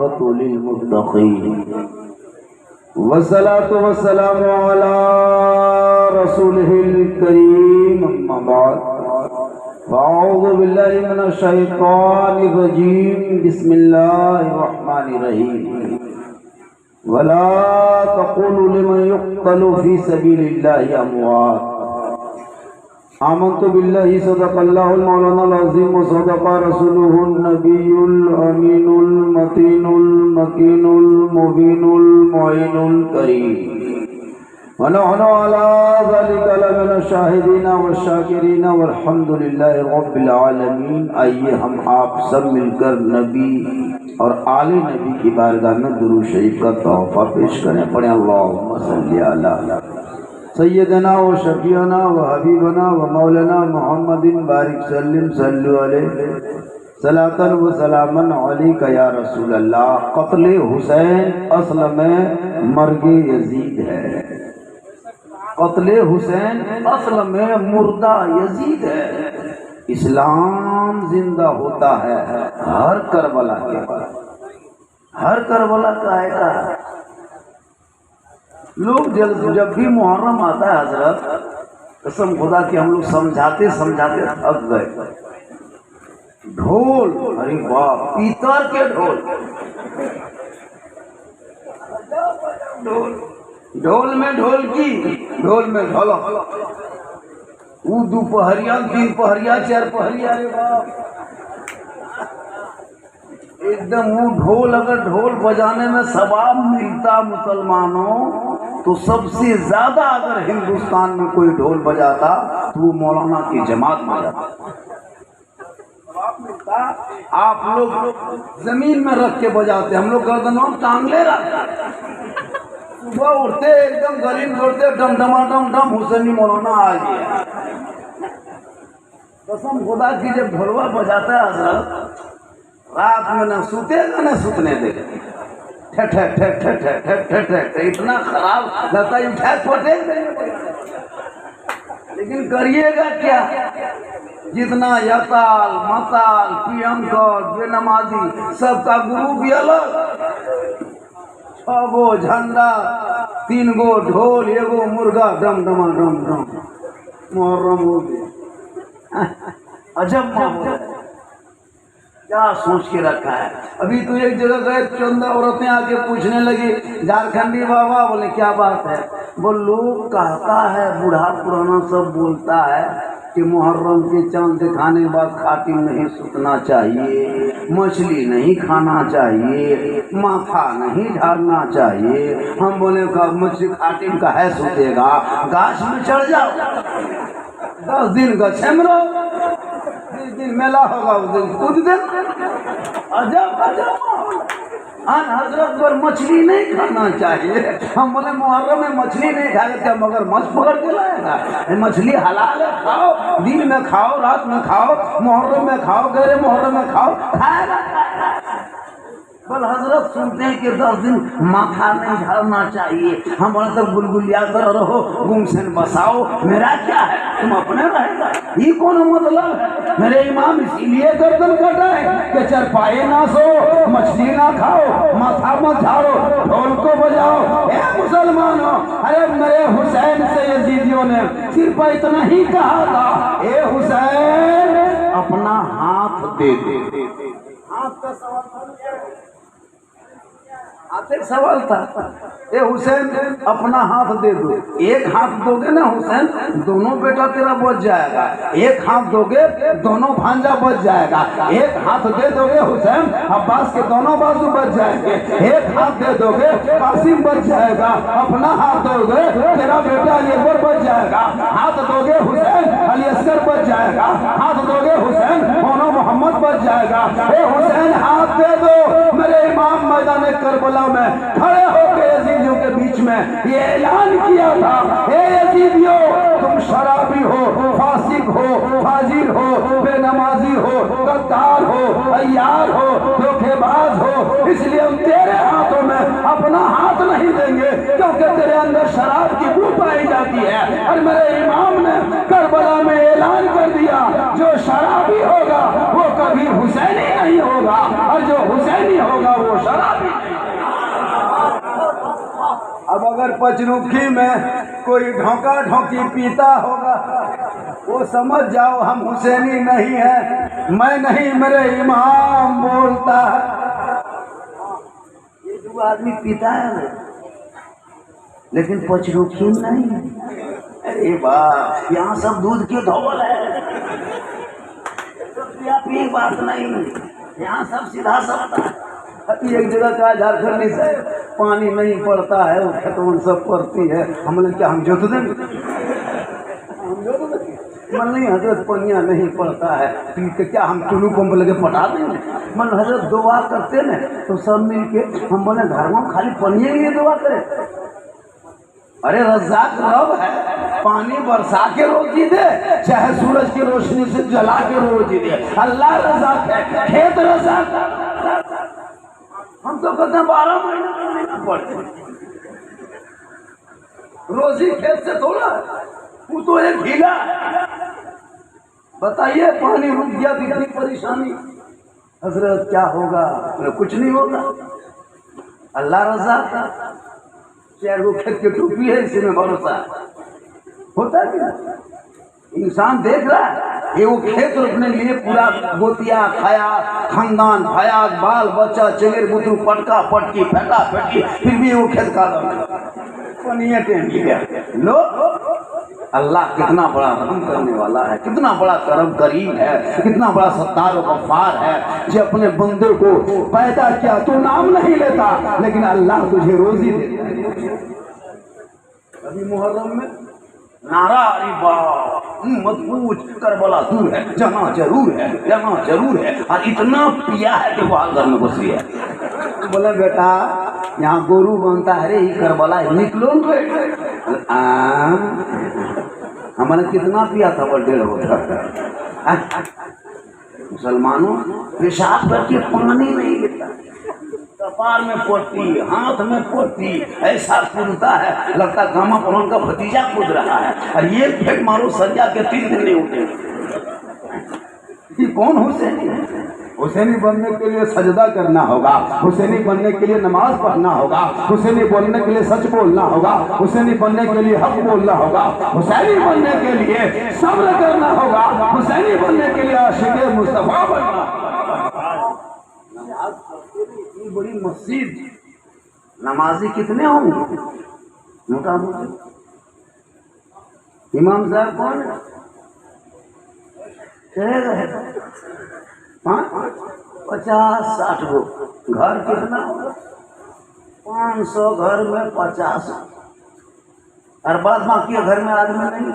आक़िबतु लिल-मुत्तक़ीन वस्सलातु वस्सलामु अला रसूलिहिल करीम अम्मा बाद फ़अऊज़ु बिल्लाहि मिनश शैतानिर रजीम बिस्मिल्लाहिर रहमानिर रहीम वला तक़ूलू लिमन युक़्तलू फ़ी सबीलिल्लाहि अमवात आमन्तु बिल्लाहि सदक़ल्लाहुल मौलानाल अज़ीम व सदक़ा रसूलुहुन नबियुल अमीनुल मतीनुल मकीनुल मुबीनुल मुईनुल करीम व नहनु अला ज़ालिका लमिन शाहिदीन व शाकिरीन वल्हम्दुलिल्लाहि रब्बिल आलमीन। आइए हम आप सब मिलकर नबी और आले नबी की बारगाह में दुरूद शरीफ का तोहफा पेश करें। पढ़ें अल्लाहुम्मा सल्ली अला सय्यदना व शफीअना व हबीबना व मौलाना मुहम्मदिन बारिक सल्लिम सल्लु अलैहि सलातन व सलामन अलैका या रसूल अल्लाह। क़त्ल हुसैन असल में मर्गे यजीद है। क़त्ल हुसैन असल में मुर्दा यजीद है। इस्लाम जिंदा होता है हर करबला के बाद। हर करबला का आएगा। लोग जब भी मुहर्रम आता है हजरत, कसम खुदा कि हम लोग समझाते समझाते थक गए। ढोल, अरे वाह, पीतल के ढोल, ढोल ढोल में ढोलकी, ढोल में ढोलक, वो दोपहरिया, तीन पहरिया, चार पहरिया, अरे बाप, एकदम वो ढोल। अगर ढोल बजाने में सवाब मिलता मुसलमानों, तो सबसे ज्यादा अगर हिंदुस्तान में कोई ढोल बजाता तो वो मौलाना की जमात बजाता। आप लोग जमीन में रख के बजाते, हम लोग गर्दनों टांग ले रखते। सुबह उठते एकदम गली में दौड़ते, डम डमा डम डम, हुसैनी मौलाना आ गया। कसम खुदा की जब ढोलवा बजाता है हजरत, रात में न सूतेगा न सूतने देगा। ठक ठक ठक ठक ठक ठक ठक ठक, इतना खराब लगता है, उठा पटे। लेकिन करिएगा क्या? जितना यताल मताल पियंकर बेनमाजी सबका गुरु भी अलग। 6 गो झंडा, 3 गो ढोल, 1 गो मुर्गा, डम डमा डम डम, मुहर्रम हो गया। अजब माहौल, क्या सोच के रखा है। अभी तो एक जगह गए, चंद औरतें आके पूछने लगी, झारखंडी बाबा, बोले क्या बात है? बोल लोग कहता है, बूढ़ा पुराना सब बोलता है कि मुहर्रम के चांद दिखाने के बाद खातिम नहीं सूतना चाहिए, मछली नहीं खाना चाहिए, माथा नहीं झाड़ना चाहिए। हम बोले का मछली खातिम का है सूतेगा, गाछ में चढ़ जाओ, 10 दिन गछे में रहो, 20 दिन मेला होगा, उस दिन कूद दे। अजब अजब अन हजरत पर मछली नहीं खाना चाहिए। हम बोले मुहर्रम में मछली नहीं खाए क्या मगर मछ पकड़ के लाएगा? मछली हलाल है, खाओ, दिन में खाओ, रात में खाओ, मुहर्रम में खाओ, गैर मुहर्रम में खाओ, खाएगा। बल हजरत सुनते हैं कि 10 दिन माथा नहीं झाड़ना चाहिए। हम बोले तो गुलगुलिया कर रहो, गुमसेन बसाओ, मेरा क्या है, तुम अपने रहेगा, ये कौन मतलब है? मेरे इमाम इसीलिए गर्दन कटाए कि चरपाए ना सो, मछली ना खाओ, माथा मत झाड़ो, ढोल को बजाओ। ए मुसलमानों, अरे मेरे हुसैन से यजीदियों ने सिर्फ इतना ही कहा था, ए हुसैन अपना हाथ दे दे। हाथ का सवाल एक सवाल था, ए हुसैन अपना हाथ दे दो। एक हाथ दोगे ना हुसैन, दोनों बेटा तेरा बच जाएगा। एक हाथ दोगे, दोनों भांजा बच जाएगा। एक हाथ दे दोगे हुसैन, अब्बास के दोनों बाजू बच जाएंगे। एक हाथ दे दोगे, कासिम बच जाएगा। अपना हाथ दोगे, तेरा बेटा अली अकबर बच जाएगा। हाथ दोगे हुसैन, अली असगर बच जाएगा। हाथ दोगे हुसैन, मोनो मोहम्मद बच जाएगा। ए हुसैन हाथ दे दो। मेरे इमाम मैदान करबला में खड़े होकर यजीदियों के बीच में ये ऐलान किया था, हे यजीदियों, तुम शराबी हो, फासिक हो, फाजिर हो, बेनमाजी हो, गद्दार हो, अय्यार हो, धोखेबाज हो, इसलिए हम तेरे हाथों में अपना हाथ नहीं देंगे, क्योंकि तेरे अंदर शराब की बू पाई जाती है। और मेरे इमाम ने करबला में ऐलान कर दिया, जो शराबी होगा वो कभी हुसैनी नहीं होगा, और जो हुसैनी होगा वो शराबी अब अगर पचरुखी में कोई ढोका ढोकी पीता होगा वो समझ जाओ हम हुसैनी नहीं है, मैं नहीं मेरे इमाम बोलता है। ये दो आदमी पीता है ना, लेकिन पचरुखी में नहीं। अरे वाह, यहाँ सब दूध क्यों धोल है? ये बात नहीं, यहाँ सब सीधा सबता है। एक जगह का झारखंड से पानी नहीं पड़ता है, वो खेतों सब पड़ती है। हमने क्या हम जोत देंगे? मन नहीं हजरत, पनिया नहीं पड़ता है पी के क्या हम चुनू पंप लगे पटा देंगे? मन हजरत दुआ करते न तो सब मिल के हम बने घर में खाली पनिया लिए दुआ करें। अरे रज़ाक रब है, पानी बरसा के रोजी दे, चाहे सूरज की रोशनी से जला के रोजी दे। अल्लाह रज़ाक है, खेत रज़ाक। हम तो कहते हैं 12 महीने पड़ते, रोजी खेत से थोड़ा, वो तो एक ढीला। बताइए पानी रुक गया, कितनी परेशानी। हजरत क्या होगा? कुछ नहीं होगा, अल्लाह रज़ाक है। चार वो खेत की टोपी है, इसी में भरोसा होता है। इंसान देख रहा है ये वो खेत रोपने के लिए पूरा गोतिया खाया, खानदान खाया, बाल बच्चा चलेर बुतरू पटका पटकी फेंका फेंकी, फिर भी वो खेत का पनिया टेन गया। लो अल्लाह कितना बड़ा रहम करने वाला है, कितना बड़ा करम करीम है, कितना बड़ा सत्तार और गफ्फार है, जो अपने बंदे को पैदा किया। तू नाम नहीं लेता लेकिन अल्लाह तुझे रोजी देता है। अभी मुहर्रम में नारा, अरे वाह मत पूछ, करबला दूर है, जाना जरूर है, जाना जरूर है। और इतना पिया है कि वो घर में घुस गया। बोले बेटा यहाँ गोरू बनता है रे, ये करबला निकलो। हमारे कितना पिया था, वो 1.5 होता। मुसलमानों पेशाब करके पानी नहीं लेता, कपार में पोती, हाथ में पोती, ऐसा कूदता है लगता गामा पवन का भतीजा कूद रहा है। और ये फेंक मारो सरिया के 3 दिन नहीं उठे। ये कौन हुसैनी है? हुसैनी बनने के लिए सजदा करना होगा, हुसैनी बनने के लिए नमाज पढ़ना होगा, हुसैनी बनने के लिए सच बोलना होगा, हुसैनी बनने के लिए हक बोलना होगा, हुसैनी बनने के लिए सब्र करना होगा, हुसैनी बनने के लिए आशिक़े मुस्तफा बनना। इतनी बड़ी मस्जिद, नमाजी कितने होंगे मोटा मोटी? इमाम साहब कौन है? 50-60 गो घर, कितना 500 घर में 50, और बाद बाकी घर में आदमी नहीं।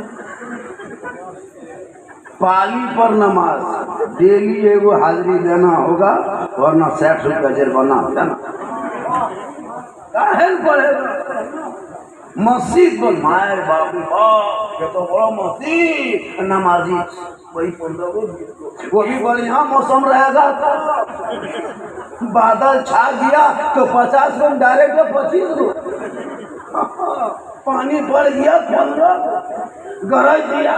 पाली पर नमाज डेली एगो हाजिरी देना होगा, वरना 60 रुपया जुर्माना होगा ना। काहे पड़ेगा? मस्जिद बोल माए बाबू ये तो बड़ा मस्जिद, नमाजी वही 15 गो, वो भी बढ़िया मौसम रहेगा। बादल छा गया तो 50 गो डायरेक्ट 25 गो, पानी बढ़ गया 15, गरज दिया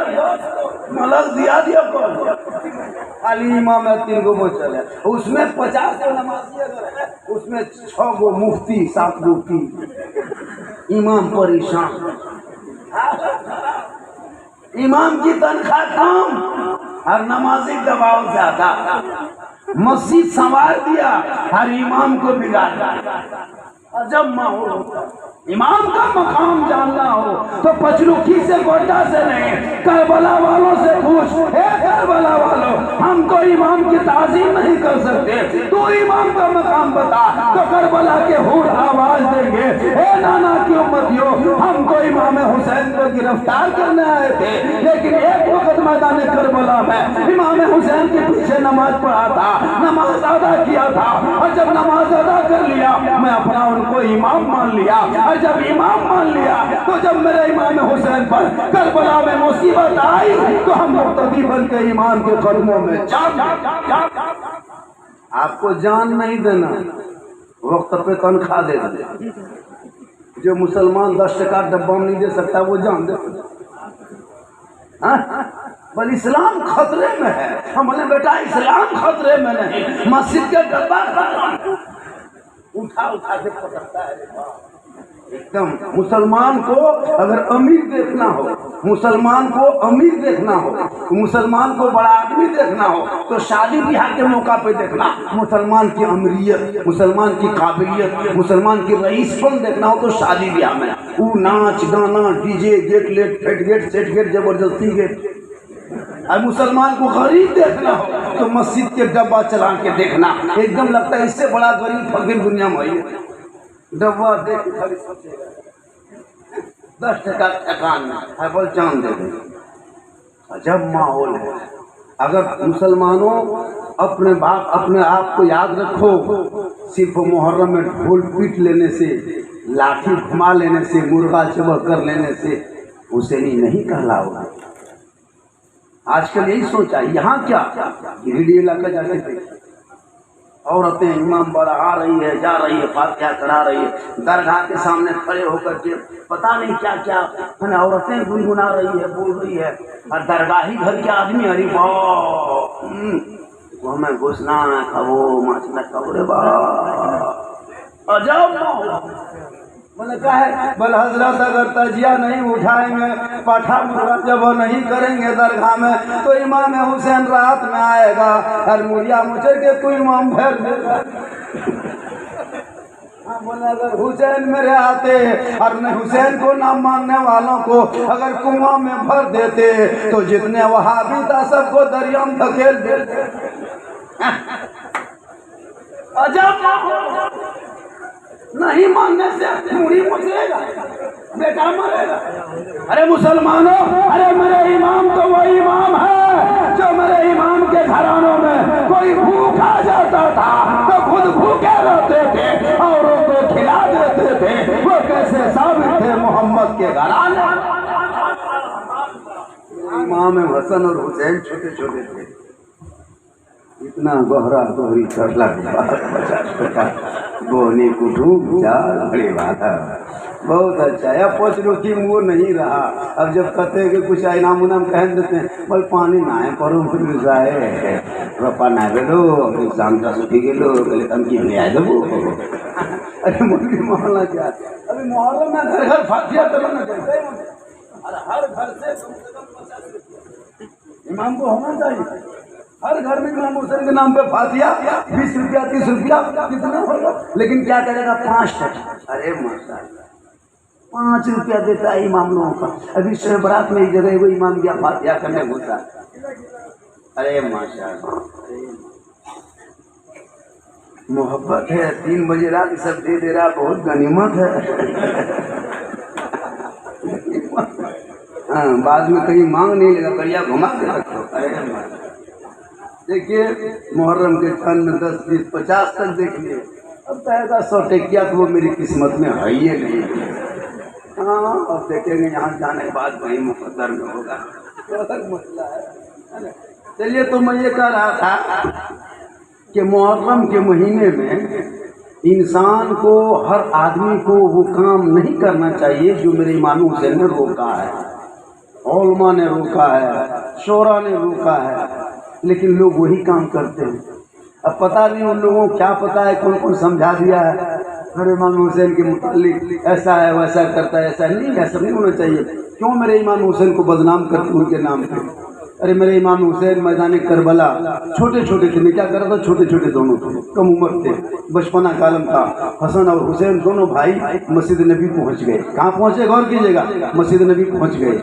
मलक दिया खाली इमाम में 3 गो बोचल है, उसमें 50 गो नमाजी अगर है, उसमें 6 गो मुफ्ती, 7 गो की इमाम परेशान। इमाम की तनख्वाह कम और नमाजी दबाव ज्यादा। मस्जिद संवार दिया हर इमाम को बिगाड़ दिया। अजब माहौल होता। इमाम का मकाम जानना हो तो पचरुखी से गोड्डा से नहीं, करबला वालों से पूछ। हे करबला वालों, हम तो इमाम की ताज़ीम नहीं कर सकते, तो इमाम का मकाम बता तो करबला के हूर आवाज देंगे। हे नाना की उम्मतियों, हम तो इमाम हुसैन को गिरफ्तार करने आए थे, लेकिन एक वक्त मैदान करबला में इमाम हुसैन के पीछे नमाज पढ़ा था, नमाज अदा किया था, और जब नमाज अदा कर लिया मैं अपना उनको इमाम मान लिया। और जब इमाम मान लिया तो जब मेरे इमाम हुसैन पर करबला में मुसीबत आई तो हम मुक्तदी बन के इमाम के कदमों में जान। आपको जान नहीं देना, वक्त पे तनख्वाह दे दे। जो मुसलमान 10 टका डब्बा नहीं दे सकता वो जान दे। पर इस्लाम खतरे में है। हमने बेटा इस्लाम खतरे में नहीं, मस्जिद के डब्बा उठा उठा के पकड़ता है। एकदम मुसलमान को अगर अमीर देखना हो, मुसलमान को अमीर देखना हो, मुसलमान को बड़ा आदमी देखना हो तो शादी ब्याह के मौका पे देखना। मुसलमान की अमीरियत, मुसलमान की काबिलियत, मुसलमान की रईसपन देखना हो तो शादी ब्याह में वो नाच गाना DJ get let fate get set get जबरदस्ती गेट। और मुसलमान को गरीब देखना हो तो मस्जिद के डब्बा चला के देखना। एकदम लगता है इससे बड़ा गरीब फकीर दुनिया में है। डब्बा देख 10 टका अकान में हर्बल चांद दे दें। अजब माहौल है। अगर मुसलमानों अपने आप को याद रखो, सिर्फ मुहर्रम में ढोल पीट लेने से, लाठी घुमा लेने से, मुर्गा चबह कर लेने से हुसैनी नहीं कहलाओगे। आजकल यही सोचा, यहाँ क्या गिरिडीह इलाका जाके देख, औरतें इमाम बढ़ा रही है, जा रही है, फातिहा करा रही है, दरगाह के सामने खड़े होकर के पता नहीं क्या क्या है औरतें गुनगुना रही है, बोल रही है। और दरगाही घर के आदमी अरे वाह वो हमें घुसना है, खाओ माचना खाओ रे वाह अजब। मैंने कहा है बल हजरत अगर तजिया नहीं उठाएंगे, पाठा मुर्गा जब नहीं करेंगे दरगाह में तो इमाम हुसैन रात में आएगा और मुलिया मुचर के कोई इमाम भर देगा। बोले अगर हुसैन मेरे आते और न हुसैन को ना मानने वालों को अगर कुआं में भर देते तो जितने वहाबी था सबको दरिया में धकेल देते। अजब नहीं मानने से मुड़ी मुझेगा, बेटा मरेगा। अरे मुसलमानों, अरे मेरे इमाम तो वो इमाम है जो मेरे इमाम के घरानों में कोई भूखा जाता था तो खुद भूखे रहते थे, औरों को खिला देते थे। वो कैसे साबित थे मोहम्मद के घराने। इमाम हसन और हुसैन छोटे छोटे थे। इतना गहरा गहरी चढ़ला बोनी कुटुम बड़ी बात है, बहुत अच्छा है। पोछ लो कि वो नहीं रहा। अब जब कहते हैं कि कुछ इनाम उनाम कह देते हैं, बोल पानी नाए परो जाए रोपा ना गेलो शाम का सुखी गेलो बोले तम की ले आए देबो। अरे मुर्गी मोहल्ला क्या, अभी मोहल्ला में घर घर फातिहा चलो ना चाहिए। अरे हर घर से कम 50 इमाम को होना चाहिए। हर घर में इमाम हुसैन के नाम पे फातिहा 20 रुपया 30 रुपया कितना होगा, लेकिन क्या करेगा 5 टका। अरे माशाल्लाह 5 रुपया देता है इमाम लोगों का। अभी शब बारात में एक जगह वो इमाम गया फातिहा करने घुसा। अरे माशाल्लाह मोहब्बत है। 3 बजे रात सब दे दे रहा, बहुत गनीमत है। हाँ बाद में कहीं मांग नहीं लेगा, कड़िया घुमा के रखो। अरे देखिए मुहर्रम के चंद में 10 20 50 तक देख लिए। अब कहेगा 100 टकिया तो वो मेरी किस्मत में है ही नहीं। हाँ अब देखेंगे यहाँ जाने के बाद वही मुकद्दर में होगा, तो अलग मसला है। चलिए तो मैं ये कह रहा था कि मुहर्रम के महीने में इंसान को, हर आदमी को वो काम नहीं करना चाहिए जो मेरे इमाम हुसैन ने रोका है, उलमा ने रोका है, शोरा ने रोका है, लेकिन लोग वही काम करते हैं। अब पता नहीं उन लोगों को क्या पता है, कौन कौन समझा दिया है मेरे इमाम हुसैन के मुतालिक ऐसा है वैसा करता है। ऐसा नहीं, ऐसा नहीं होना चाहिए। क्यों मेरे इमाम हुसैन को बदनाम करते उनके नाम पे। अरे मेरे इमाम हुसैन मैदान करबला छोटे छोटे थे, मैं क्या कर रहा था, छोटे छोटे दोनों थे, कम उम्र थे, बचपना कालम था। हसन और हुसैन दोनों भाई मस्जिद नबी पहुंच गए। कहाँ पहुंचे गौर कीजिएगा, मस्जिद नबी पहुंच गए।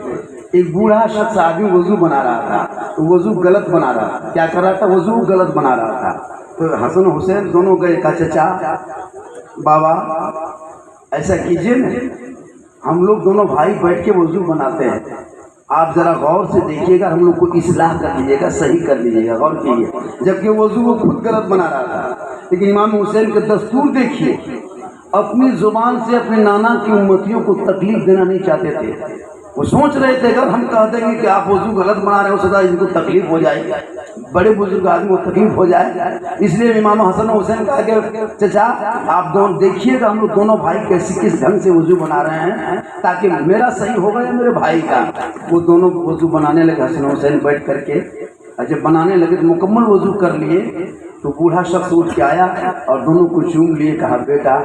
एक बूढ़ा शख्स आदमी वजू बना रहा था, तो वजू गलत बना रहा था। क्या कर रहा था, वजू गलत बना रहा था। तो हसन हुसैन दोनों गए, कहा चाचा बाबा ऐसा कीजिए न, हम लोग दोनों भाई बैठ के वजू बनाते हैं, आप जरा गौर से देखिएगा, हम लोग को इस्लाह कर दीजिएगा, सही कर दीजिएगा, गौर कीजिए। जबकि वजू वो खुद गलत बना रहा था, लेकिन इमाम हुसैन का दस्तूर देखिए, अपनी जुबान से अपने नाना की उम्मतियों को तकलीफ देना नहीं चाहते थे। वो सोच रहे थे अगर हम कह देंगे कि आप वजू गलत बना रहे हो, सदा इनको तकलीफ हो जाएगी, बड़े बुजुर्ग आदमी को तकलीफ हो जाए। इसलिए इमाम हसन हुसैन कहा कि चाचा आप दोनों देखिएगा, हम लोग दोनों भाई कैसे किस ढंग से वजू बना रहे हैं, ताकि मेरा सही होगा या मेरे भाई का। वो दोनों वजू बनाने लगे, हसन हुसैन बैठ करके जब बनाने लगे तो मुकम्मल वजू कर लिए। तो बूढ़ा शख्स उठ के आया और दोनों को चूम लिए, कहा बेटा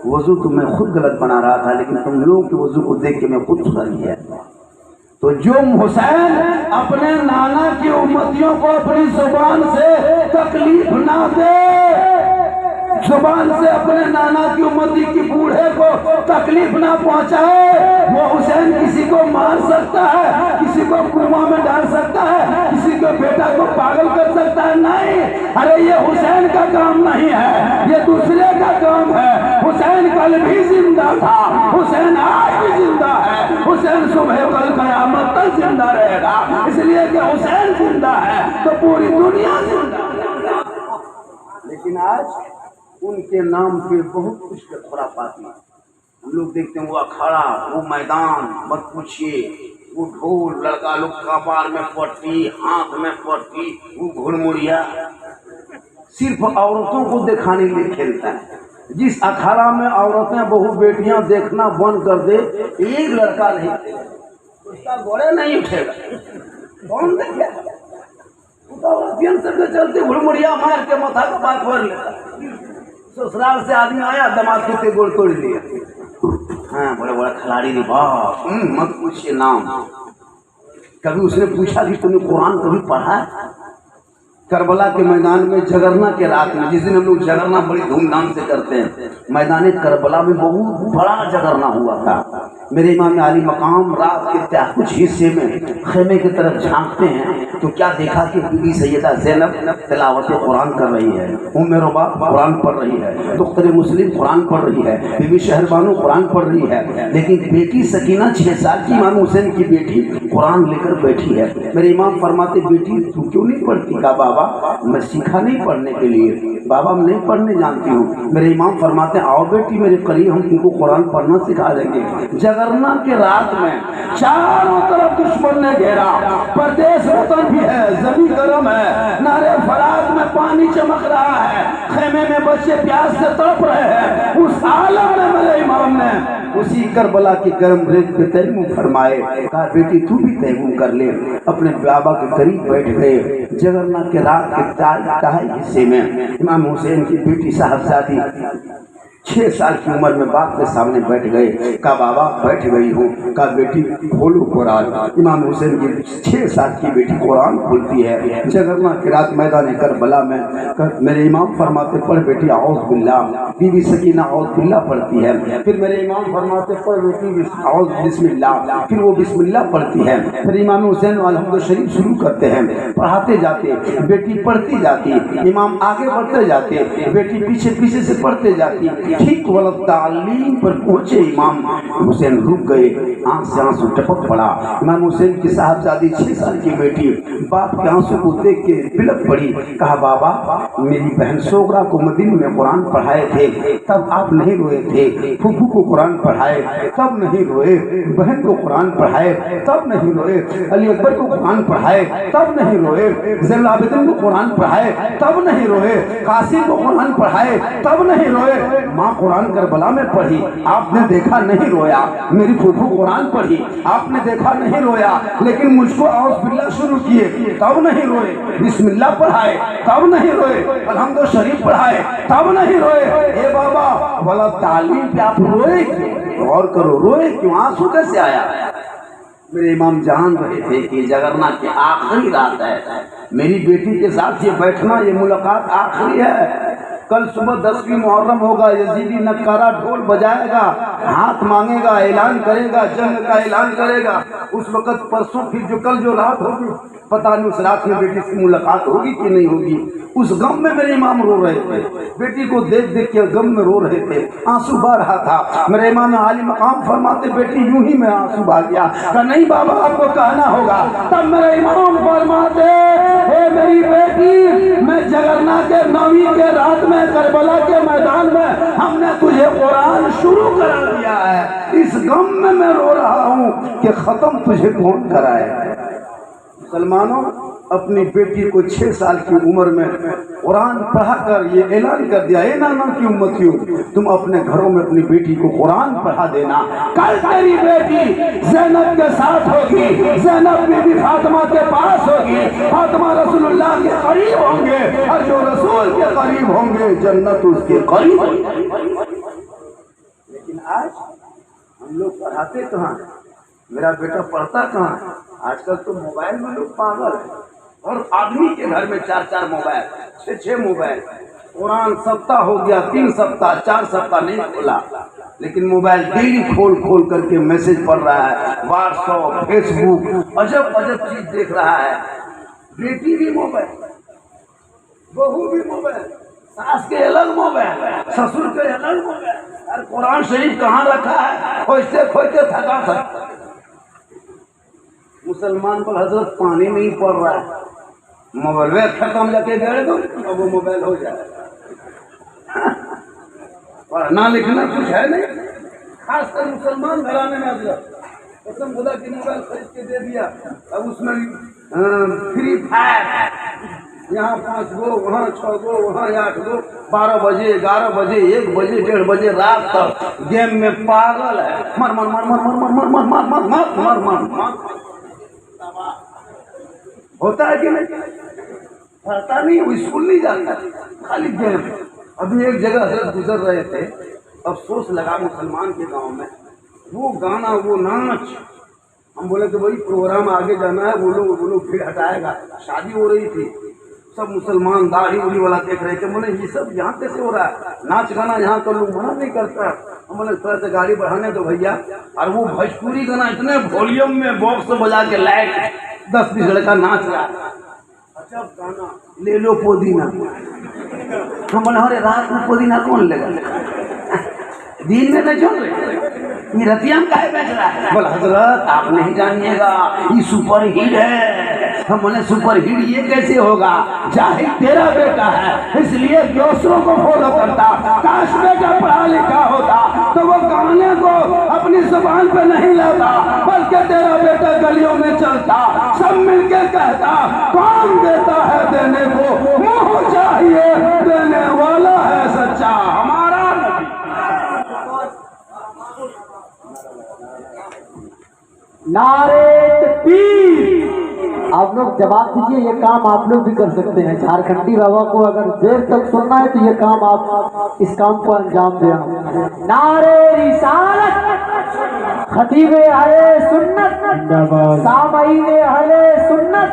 वजू तो मैं खुद गलत बना रहा था, लेकिन तुम लोगों के वजू को देख के मैं खुद सुधर गया। तो जो हुसैन अपने नाना की उम्मतियों को अपनी जुबान से तकलीफ ना दे, जुबान से अपने नाना की उम्मती की बूढ़े को तकलीफ ना पहुंचाए, वो हुसैन किसी को मार सकता है, किसी को कुआं में डाल सकता है, किसी को बेटा को पागल कर सकता है? नहीं, अरे ये हुसैन का काम नहीं है, ये दूसरे का काम है। हुसैन कल भी जिंदा था, हुसैन आज भी जिंदा है, हुसैन सुबह कल कयामत तक जिंदा रहेगा। इसलिए कि हुसैन जिंदा है तो पूरी दुनिया जिंदा है। लेकिन आज उनके नाम पे बहुत कुछ खुरापाती हम लोग देखते हैं। वो अखाड़ा, वो मैदान मत पूछिए, वो ढोल, लड़का लोग कपार में पट्टी, हाथ में पट्टी, वो घुड़मुड़िया सिर्फ औरतों को दिखाने के लिए खेलता है। जिस अखाड़ा में औरतें बहू बेटियां देखना बंद कर दे, एक लड़का नहीं, उसका घोड़े नहीं उठेगा। कौन देखेगा? सबके चलते घुड़मुड़िया मार के माथा का बात भर लेता। ससुराल से आदमी आया, दमाद के गोड़ तोड़ लिया। हाँ, बड़े बड़े खिलाड़ी ने, बाप मत पूछिए नाम। कभी उसने पूछा कि तुमने कुरान कभी पढ़ा है? करबला के मैदान में जगरना के रात में, जिस दिन हम लोग जगरना बड़ी धूमधाम से करते हैं, मैदान करबला में बहुत बड़ा जगरना हुआ था। मेरे इमाम आली मकाम रात के कुछ हिस्से में खेमे की तरफ झांकते हैं तो क्या देखा कि बीबी सैयदा ज़ैनब तिलावत कुरान कर रही है, उम्मे रुबा कुरान पढ़ रही है, दुख्तर मुस्लिम कुरान पढ़ रही है, बीबी शहरबानो कुरान पढ़ रही है। लेकिन बेटी सकीना 6 साल की इमाम हुसैन की बेटी कुरान लेकर बैठी है। मेरे इमाम फरमाते, बेटी तू क्यों नहीं पढ़ती? का बाबा मैं सीखा नहीं पढ़ने के लिए, बाबा मैं नहीं पढ़ने जानती हूँ। मेरे इमाम फरमाते, आओ बेटी मेरे करीब, हम तुमको कुरान पढ़ना सिखा देंगे। जगरना के रात में चारों तरफ दुश्मन ने घेरा, प्रदेश वतन भी है, जमीन गर्म है, नारे फरात में पानी चमक रहा है, खेमे में बच्चे प्यास से तड़प रहे हैं। उस आलम में मेरे इमाम ने उसी करबला की गर्म रेत पे तयम्मुम फरमाए। कहा बेटी तू भी तयम्मुम कर ले। अपने बाबा के करीब बैठ गए। जगरना के रात के ताई हिस्से में इमाम हुसैन की बेटी साहबजादी 6 साल की उम्र में बाप के सामने बैठ गए। कहा बाबा बैठ गई हूँ। कहा बेटी खोलो कुरान। इमाम हुसैन की 6 साल की बेटी कुरान खोलती है। जगरना की रात मैदान करबला में मेरे इमाम फरमाते, पढ़ बेटी औज़ बिल्लाह। बीबी सकीना औज़ बिल्लाह पढ़ती है। फिर मेरे इमाम फरमाते, पढ़ बेटी औज़ बिस्मिल्लाह। फिर वो बिस्मिल्लाह पढ़ती है। फिर इमाम हुसैन अलहम्द शरीफ शुरू करते हैं। पढ़ाते जाते, बेटी पढ़ती जाती, इमाम आगे बढ़ते जाते, बेटी पीछे पीछे से पढ़ते जाती। ठीक वक्त तालीम पर पहुंचे इमाम हुसैन रुक गए, आंख से आंसू टपक पड़ा। इमाम हुसैन की साहबजादी 6 साल की बेटी बाप के आंसू को देख के बिलक पड़ी। कहा बाबा मेरी बहन सोगरा को मदीने में कुरान पढ़ाए थे तब आप नहीं रोए थे, फूफू को कुरान पढ़ाए तब नहीं रोए, बहन को कुरान पढ़ाए तब नहीं रोए, अली अकबर को कुरान पढ़ाए तब नहीं रोए, ज़ैनुल आबिदीन को कुरान पढ़ाए तब नहीं रोए, कासिम को कुरान पढ़ाए तब नहीं रोए। माँ कुरान करबला में पढ़ी, आपने देखा नहीं रोया। मेरी फूफू कुरान पढ़ी, आपने देखा नहीं रोया। लेकिन मुझको औज़ बिल्लाह शुरू किए तब नहीं रोए, बिस्मिल्लाह पढ़ाए तब नहीं रोए, अलहम्दुलिल्लाह शरीफ पढ़ाए तब नहीं रोए। ए बाबा वाला तालीम पे आप रोए क्यों? गौर करो, रोए क्यों? आंसू कैसे आया? मेरे इमाम जान रहे थे कि जगरना की आखिरी रात है, मेरी बेटी के साथ ये बैठना, ये मुलाकात आखिरी है। कल सुबह 10वीं मुहर्रम होगा, यजीदी नक्कारा ढोल बजाएगा, हाथ मांगेगा, ऐलान करेगा, जंग का ऐलान करेगा। उस वक्त परसों फिर जो कल जो रात होगी, पता नहीं उस रात में बेटी से मुलाकात होगी कि नहीं होगी। उस गम में मेरे इमाम रो रहे थे, बेटी को देख देख के गम में रो रहे थे, आंसू बह रहा था। मेरे इमाम आली मकाम फरमाते, बेटी यूं ही मैं आंसू बहा गया। कहा नहीं बाबा आपको कहना होगा। तब मेरे इमाम फरमाते, हे मेरी बेटी, मैं जगरना के 9वीं के रात में करबला के मैदान में हमने तुझे कुरान शुरू करा दिया है। इस गम में मैं रो रहा हूँ कि खत्म तुझे कौन कराए। मुसलमानों अपनी बेटी को 6 साल की उम्र में कुरान पढ़ाकर ये ऐलान कर दिया, ए नाना की उम्मतियों, तुम अपने घरों में अपनी बेटी को कुरान पढ़ा देना। कल तेरी बेटी ज़ैनब के साथ होगी, ज़ैनब बीबी फातिमा के पास होगी, फातिमा रसूलुल्लाह के करीब होंगे, और जो रसूल के करीब होंगे जन्नत उसके करीब। लेकिन आज हम लोग पढ़ाते कहाँ हैं? मेरा बेटा पढ़ता कहाँ है? आजकल तो मोबाइल में लोग पागल है, और आदमी के घर में 4-4 मोबाइल, 6-6 मोबाइल। कुरान सप्ताह हो गया, 3 सप्ताह 4 सप्ताह नहीं खोला, लेकिन मोबाइल डेली खोल खोल करके मैसेज पढ़ रहा है, व्हाट्सएप, फेसबुक, अजब अजब चीज देख रहा है। बेटी भी मोबाइल, बहू भी मोबाइल, सास के अलग मोबाइल, ससुर के अलग मोबाइल। और कुरान शरीफ कहाँ रखा है? खोजते खोजते थका था। मुसलमान पर हजरत पानी नहीं पड़ रहा है, मोबाइल वे खत्म लगे गए तो अब वो मोबाइल हो जाए। पढ़ना लिखना कुछ है नहीं, खासकर मुसलमान घराने में हजरत कसम खुदा की मोबाइल खरीद के दे दिया। अब उसमें फ्री फायर, यहाँ 5 गो, वहाँ 6 गो, वहाँ 8 गो, 12 बजे 11 बजे 1 बजे 1:30 बजे रात तक गेम में पागल है। मर मर मर मर मर मर मर मर मर मर मर मर मर होता है कि नहीं? पढ़ता नहीं, वो स्कूल नहीं जाता, खाली गेम। अभी एक जगह से गुजर रहे थे, अफसोस लगा मुसलमान के गांव में, वो गाना वो नाच। हम बोले तो भाई प्रोग्राम आगे जाना है, वो लोग भीड़ हटाएगा। शादी हो रही थी, सब मुसलमान दाढ़ी उड़ी वाला देख रहे थे। बोले ये सब यहाँ कैसे हो रहा है? नाच गाना यहाँ तो लोग मना नहीं करता। हम बोले थोड़ा सा गाड़ी बढ़ाने दो भैया। और वो भोजपुरी गाना इतने वॉल्यूम में बॉक्स बजा के लाइट 10-20 लड़का नाच रहा है। अच्छा गाना ले लो पुदीना। हम बोले अरे रात में पुदीना कौन लेगा? दिन में न चल रहे रतिया में काहे बेच रहा है? बोला हजरत आप नहीं जानिएगा, ये सुपर हिट है। हम बोले सुपर हिट ये कैसे होगा? जाहिर तेरा बेटा है इसलिए दूसरों को फॉलो करता। काश बेटा पढ़ा लिखा होता तो वो गाने को अपनी जुबान पे नहीं लाता, बल्कि तेरा बेटा गलियों में चलता, सब मिलके कहता कौन देता है देने को, मुँह चाहिए देने वाला है सच्चा हमारा नबी। नारे तकबीर। आप लोग जवाब दीजिए, ये काम आप लोग भी कर सकते हैं। झारखंडी बाबा को अगर देर तक सुनना है तो ये काम आप इस काम को अंजाम दें। नारे रिसालत, खतीबे अहले सुन्नत, सामईने अहले सुन्नत,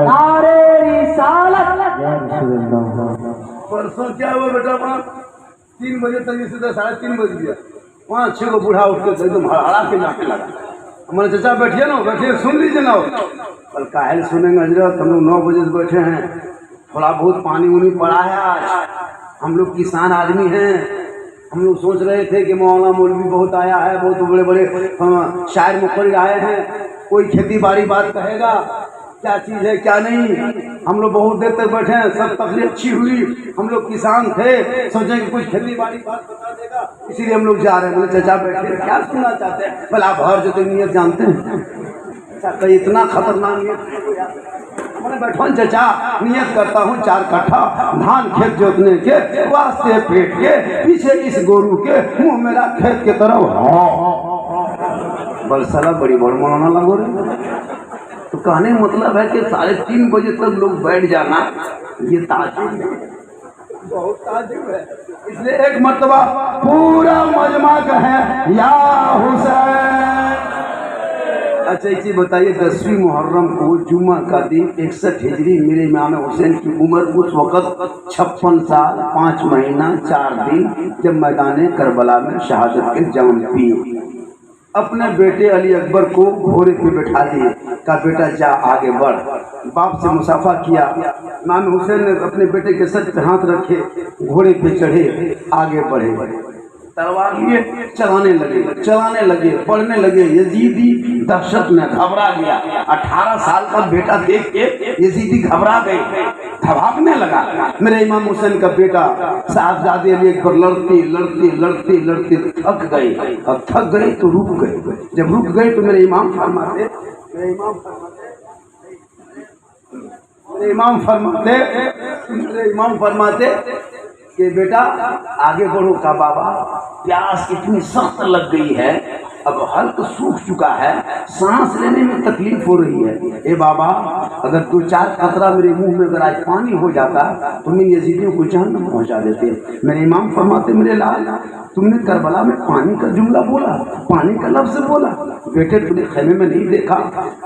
नारे रिसालत। परसों क्या हुआ बेटा? वहाँ 3 बजे तक इसी तरह 3:30 बज गया। वहाँ 6 को बूढ़ा उठ के एकदम हड़ा के नाचने लगा। हमारे चाचा बैठिए ना, बैठिए सुन लीजिए ना। कल काहे सुनेंगे हजरत? हम लोग 9 बजे से बैठे हैं, थोड़ा बहुत पानी उनी पड़ा है आज। हम लोग किसान आदमी हैं, हम लोग सोच रहे थे कि मौलाना मौलवी बहुत आया है, बहुत बड़े बड़े शायर मुखर्रिर आए हैं, कोई खेती बाड़ी बात कहेगा, क्या चीज़ है क्या नहीं। हम लोग बहुत देर तक बैठे हैं, सब तकलीफ अच्छी हुई। हम लोग किसान थे, सोचे कि कुछ खेती बाड़ी बात बता देगा, इसीलिए हम लोग जा रहे हैं। बोले चाचा बैठे, क्या सुनना चाहते हैं? बोला आप हर जो नियत जानते हैं चाचा, इतना खतरनाक नियत। मैंने बैठो चाचा, नियत करता हूँ 4 कट्ठा धान खेत जोतने के वास्ते पेट के पीछे इस गोरू के मुँह मेरा खेत के तरफ। बल साला बड़ी बड़ मौलाना लगो रहे। तो कहने मतलब है कि 3:30 बजे तक लोग बैठ जाना, ये ताजुब है, बहुत ताजुब है। इसलिए एक मर्तबा पूरा मजमा कहे या हुसैन। अच्छा एक चीज बताइए, 10वीं मुहर्रम को जुम्मा का दिन 61 हिजरी मेरे इमाम हुसैन की उम्र उस वक़्त 56 साल 5 महीना 4 दिन, जब मैदान करबला में शहादत के जाम पी। अपने बेटे अली अकबर को घोड़े पे बैठा दिए, का बेटा जा आगे बढ़। बाप से मुसाफा किया। इमाम हुसैन ने अपने बेटे के सर पे हाथ रखे, घोड़े पे चढ़े, आगे बढ़े, तलवार लिए चलाने लगे, पढ़ने लगे। यजीदी दहशत में घबरा गया। 18 साल का बेटा देख के यजीदी घबरा गए, भागने लगा। मेरे इमाम हुसैन का बेटा साहबजादे अली अकबर लड़ते थक गए। अब थक गए तो रुक गए। जब रुक गए तो मेरे इमाम फरमाते मेरे इमाम फरमाते कि बेटा आगे बढ़ो का बाबा, प्यास इतनी सख्त लग गई है, अब हल्क सूख चुका है, सांस लेने में तकलीफ हो रही है। ए बाबा, अगर 2-4 कतरा मेरे मुंह में अगर आज पानी हो जाता तो मैं यजीदियों को जहन्नम पहुंचा देते। मेरे इमाम फरमाते, मेरे लाल, तुमने करबला में पानी का जुमला बोला, पानी का लफ्ज बोला। बेटे तूने खेमे में नहीं देखा,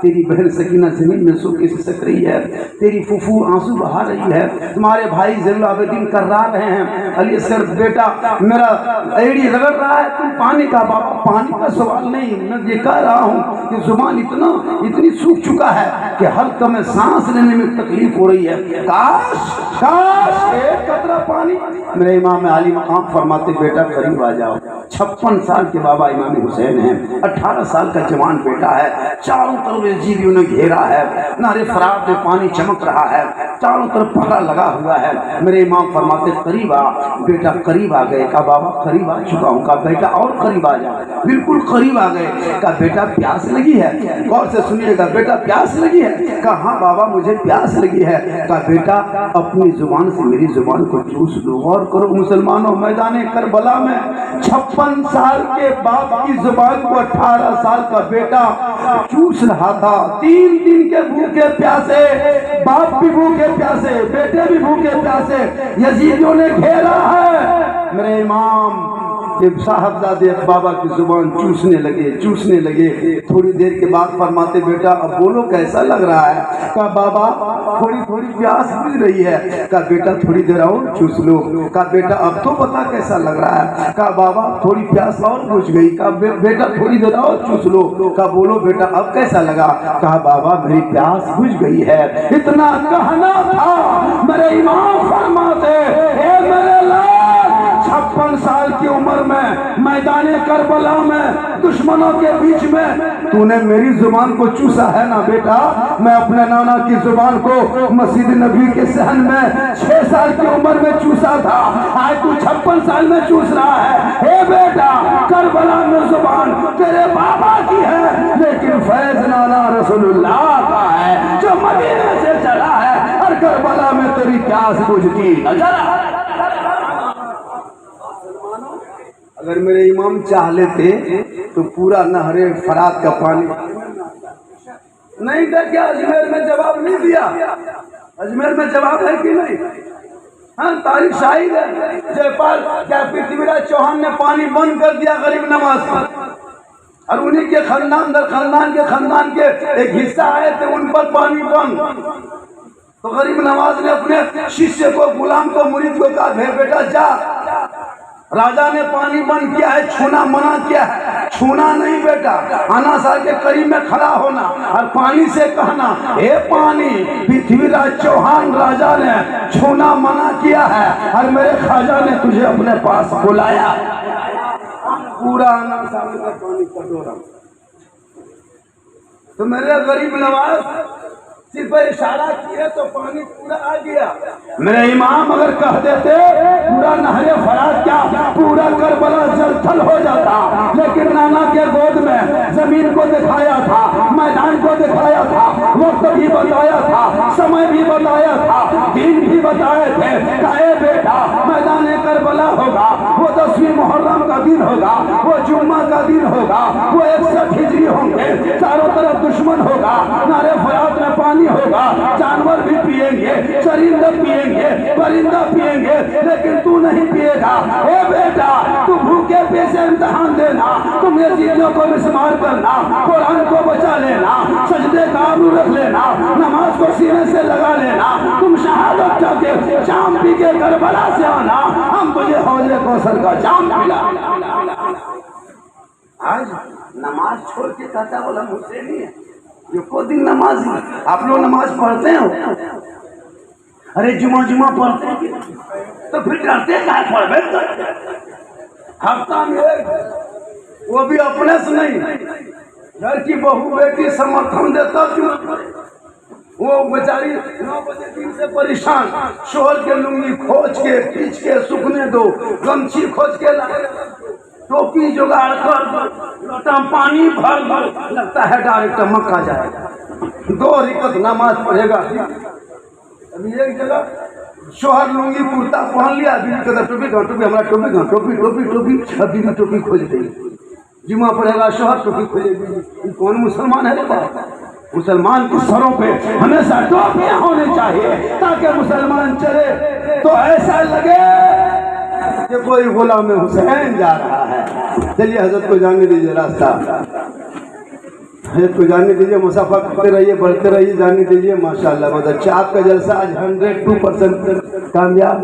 तेरी बहन सकीना जमीन में सो के सिसक रही है, तेरी फूफू आंसू बहा रही है, तुम्हारे भाई ज़ैनुल आबिदीन कर्रा रहे हैं, अली असगर बेटा मेरा एड़ी रगड़ रहा है, तुम पानी का बाबा, पानी का सवाल नहीं, मैं ये कह रहा हूँ कि जुबान इतनी सूख चुका है कि हल्का में सांस लेने में तकलीफ हो रही है। काश काश एक कतरा पानी। मेरे इमाम आली मकाम फरमाते, बेटा करीब आ जाओ। 56 साल के बाबा इमाम हुसैन हैं, 18 साल का जवान बेटा है, चारों तरफ यजीदियों ने घेरा है, नारे फरात में पानी चमक रहा है, चारों तरफ पहरा लगा हुआ है। मेरे इमाम फरमाते, करीब आ बेटा, करीब आ गए। का बाबा करीब आ चुका हूँ। का बेटा और करीब आ जा। बिल्कुल करीब आ गए। का बेटा प्यास लगी है? गौर से सुनिएगा, बेटा प्यास लगी है? का हाँ बाबा मुझे प्यास लगी है। का बेटा अपनी जुबान से मेरी जुबान को चूस लो। गौर करो मुसलमानों, मैदान करबला में 56 साल के बाप की जुबान को 18 साल का बेटा चूस रहा था। 3 दिन के भूखे प्यासे, बाप भी भूखे प्यासे, बेटे भी भूखे प्यासे, यजीदियों ने घेरा है। मेरे इमाम साहबजादे बाबा की जुबान चूसने लगे। थोड़ी देर के बाद फरमाते, बेटा अब बोलो कैसा लग रहा है? का बाबा थोड़ी प्यास बुझ रही है। का बेटा थोड़ी देर और चूस लो। का बेटा अब तो पता कैसा लग रहा है? का बाबा थोड़ी प्यास और बुझ गई। का बेटा थोड़ी देर और चूस लो। का बोलो बेटा अब कैसा लगा? कहा बाबा मेरी प्यास बुझ गई है। इतना कहना था, मेरे इमाम फरमाते, मेरे लाल 56 साल की उम्र में मैदान करबला में दुश्मनों के बीच में तूने मेरी जुबान को चूसा है ना बेटा। मैं अपने नाना की जुबान को मस्जिद नबी के सहन में 6 साल की उम्र में चूसा था, आज तू 56 साल में चूस रहा है। हे बेटा, करबला में जुबान तेरे बाबा की है, लेकिन फैज नाना रसूलुल्लाह का है जो मदीने से चला है, और करबला में तेरी प्यास बुझती नजर। अगर मेरे इमाम चाह लेते तो पूरा नहरे फरात का पानी नहीं था। क्या अजमेर में जवाब नहीं दिया? अजमेर में जवाब है कि नहीं? हाँ, तारीख शाहिद है। जयपाल क्या पृथ्वीराज चौहान ने पानी बंद कर दिया गरीब नवाज पर, और उन्हीं के खानदान के एक हिस्सा आए थे, उन पर पानी बंद। तो गरीब नवाज ने अपने शिष्य को, गुलाम को, मुरीद को कहा, बेटा जा, राजा ने पानी बंद किया है, छूना मना किया है। छूना नहीं बेटा, आना साल के करीब में खड़ा होना और पानी से कहना, हे पानी, पृथ्वीराज चौहान राजा ने छूना मना किया है और मेरे खाजा ने तुझे अपने पास बुलाया। पूरा आना साल का पानी कटोरा। तो मेरे गरीब नवाज सिर्फ इशारा किए तो पानी पूरा आ गया। मेरे इमाम अगर कह देते पूरा नहरे फरात क्या, पूरा करबला जलथल हो जाता। लेकिन नाना के गोद में जमीन को दिखाया था, मैदान को दिखाया था, वक्त भी बताया था, समय भी बताया था, दिन भी बताए थे। कहे बेटा मैदान करबला होगा, वो 10वीं मुहर्रम का दिन होगा, वो जुम्मा का दिन होगा, वो 61 हिजरी होंगे, चारों तरफ दुश्मन होगा, नारे फरात में पानी होगा, जानवर भी पिएंगे, चरिंदा पिएंगे, परिंदा पिएंगे, लेकिन तू नहीं पिएगा। ए बेटा तू भूखे पेशे इम्तिहान देना, तुम ये चीजों को मिसमार करना, कुरान को बचा लेना, सजदे का आबरू रख लेना, नमाज को सीने से लगा लेना, तुम शहादत करके शाम पी के करबला से आना, हम तुझे हौजे कौसर का जाम पिला। आज नमाज छोड़ के कहता बोला मुझसे नहीं है, जो को दिन नमाज। आप लोग नमाज पढ़ते हो? अरे जुमा पढ़ते हैं तो फिर डरते क्या? पढ़ हफ्ता में, वो भी अपने से नहीं, घर की बहू बेटी समर्थन देता क्यों? वो बेचारी 9 बजे दिन से परेशान, शोहर के लुंगी खोज के खींच के सूखने दो, गमछी खोज के लाए, टोपी जुगाड़ कर, लोटा पानी भर दो, लगता है डायरेक्ट मक्का जाएगा। 2 रिकत नमाज पढ़ेगा एक जगह शोहर लुंगी कुर्ता पहन लिया, बीवी कहता टोपी कहाँ, टोपी हमारा टोपी कहाँ, टोपी टोपी टोपी, अब बीवी टोपी खोज देगी। जुमा पड़ेगा शोहर टोपी खोजेगी। ये कौन मुसलमान है रे बाप? मुसलमान के सरों पे हमेशा टोपियां होने चाहिए ताकि मुसलमान चले तो ऐसा लगे कि कोई गुलाम हुसैन जा रहा है। चलिए हजरत को जाने दीजिए रास्ता, हजरत को जाने दीजिए, मुसाफा करते रहिए, बढ़ते रहिए, जाने दीजिए। माशाल्लाह बहुत अच्छा आपका जलसा आज 102% कामयाब।